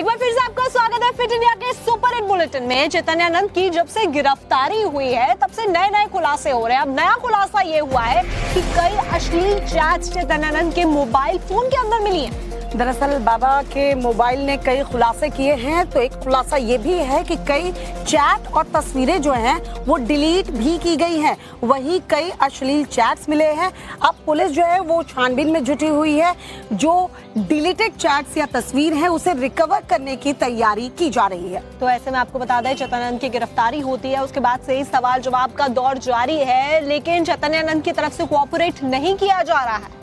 एक बार फिर से आपका स्वागत है फिट इंडिया के सुपर हिट बुलेटिन में। चैतन्यानंद की जब से गिरफ्तारी हुई है तब से नए नए खुलासे हो रहे हैं। अब नया खुलासा ये हुआ है कि कई अश्लील चैट्स चैतन्यानंद के मोबाइल फोन के अंदर मिली हैं। दरअसल बाबा के मोबाइल ने कई खुलासे किए हैं, तो एक खुलासा ये भी है कि कई चैट और तस्वीरें जो हैं वो डिलीट भी की गई हैं। वहीं कई अश्लील चैट्स मिले हैं। अब पुलिस जो है वो छानबीन में जुटी हुई है। जो डिलीटेड चैट्स या तस्वीर है उसे रिकवर करने की तैयारी की जा रही है। तो ऐसे में आपको बता दें, चैतन्यानंद की गिरफ्तारी होती है, उसके बाद से ही सवाल जवाब का दौर जारी है, लेकिन चैतन्यानंद की तरफ से कोऑपरेट नहीं किया जा रहा है।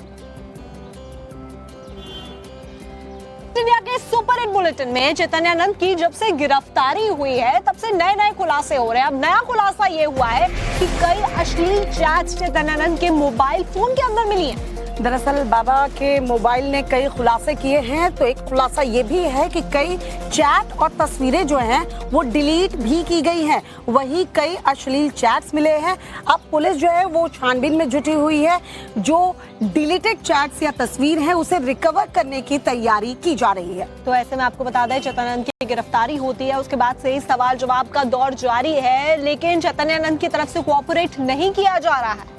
इंडिया के सुपर हिट बुलेटिन में चैतन्यानंद की जब से गिरफ्तारी हुई है तब से नए नए खुलासे हो रहे हैं। अब नया खुलासा ये हुआ है कि कई अश्लील चैट्स चैतन्यानंद के मोबाइल फोन के अंदर मिली हैं। दरअसल बाबा के मोबाइल ने कई खुलासे किए हैं, तो एक खुलासा ये भी है कि कई चैट और तस्वीरें जो हैं वो डिलीट भी की गई हैं। वहीं कई अश्लील चैट्स मिले हैं। अब पुलिस जो है वो छानबीन में जुटी हुई है। जो डिलीटेड चैट्स या तस्वीर है उसे रिकवर करने की तैयारी की जा रही है। तो ऐसे में आपको बता दें, चैतन्यानंद की गिरफ्तारी होती है, उसके बाद से ही सवाल जवाब का दौर जारी है, लेकिन चैतन्यानंद की तरफ से कोऑपरेट नहीं किया जा रहा है।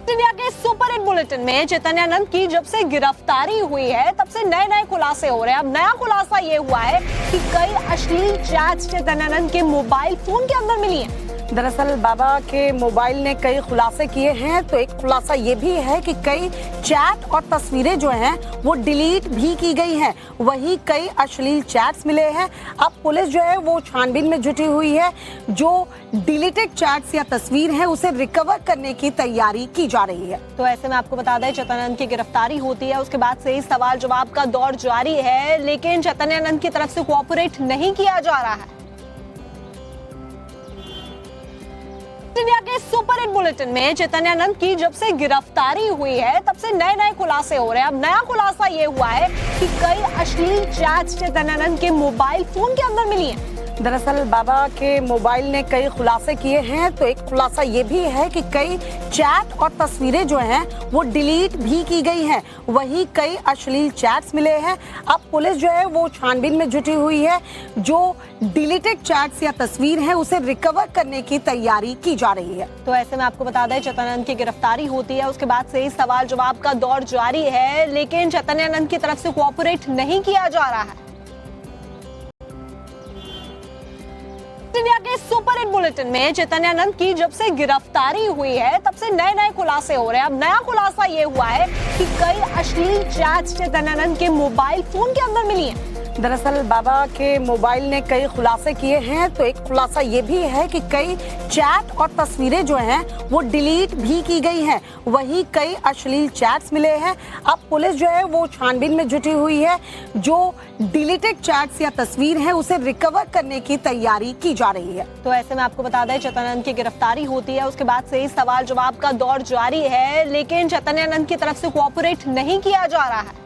इंडिया के सुपर हिट बुलेटिन में चैतन्यानंद की जब से गिरफ्तारी हुई है तब से नए नए खुलासे हो रहे हैं। अब नया खुलासा ये हुआ है कि कई अश्लील चैट्स चैतन्यानंद के मोबाइल फोन के अंदर मिली हैं। दरअसल बाबा के मोबाइल ने कई खुलासे किए हैं, तो एक खुलासा ये भी है कि कई चैट और तस्वीरें जो हैं वो डिलीट भी की गई हैं। वहीं कई अश्लील चैट्स मिले हैं। अब पुलिस जो है वो छानबीन में जुटी हुई है। जो डिलीटेड चैट्स या तस्वीर है उसे रिकवर करने की तैयारी की जा रही है। तो ऐसे में आपको बता दें, चैतन्यानंद की गिरफ्तारी होती है, उसके बाद से ही सवाल जवाब का दौर जारी है, लेकिन चैतन्यानंद की तरफ से कोऑपरेट नहीं किया जा रहा है। इंडिया के सुपर हिट बुलेटिन में चैतन्यानंद की जब से गिरफ्तारी हुई है तब से नए नए खुलासे हो रहे हैं। अब नया खुलासा ये हुआ है कि कई अश्लील चैट्स चैतन्यानंद के मोबाइल फोन के अंदर मिली हैं। दरअसल बाबा के मोबाइल ने कई खुलासे किए हैं, तो एक खुलासा ये भी है कि कई चैट और तस्वीरें जो हैं वो डिलीट भी की गई हैं। वहीं कई अश्लील चैट्स मिले हैं। अब पुलिस जो है वो छानबीन में जुटी हुई है। जो डिलीटेड चैट्स या तस्वीर है उसे रिकवर करने की तैयारी की जा रही है। तो ऐसे में आपको बता दें, चैतन्यानंद की गिरफ्तारी होती है, उसके बाद से ही सवाल जवाब का दौर जारी है, लेकिन चैतन्यानंद की तरफ से कोऑपरेट नहीं किया जा रहा है। इंडिया के सुपर हिट बुलेटिन में चैतन्यानंद की जब से गिरफ्तारी हुई है तब से नए नए खुलासे हो रहे हैं। अब नया खुलासा ये हुआ है कि कई अश्लील चैट्स चैतन्यानंद के मोबाइल फोन के अंदर मिली हैं। दरअसल बाबा के मोबाइल ने कई खुलासे किए हैं, तो एक खुलासा ये भी है कि कई चैट और तस्वीरें जो हैं वो डिलीट भी की गई हैं। वहीं कई अश्लील चैट्स मिले हैं। अब पुलिस जो है वो छानबीन में जुटी हुई है। जो डिलीटेड चैट्स या तस्वीर है उसे रिकवर करने की तैयारी की जा रही है। तो ऐसे में आपको बता दें, चैतन्यानंद की गिरफ्तारी होती है, उसके बाद से ही सवाल जवाब का दौर जारी है, लेकिन चैतन्यानंद की तरफ से कोऑपरेट नहीं किया जा रहा है।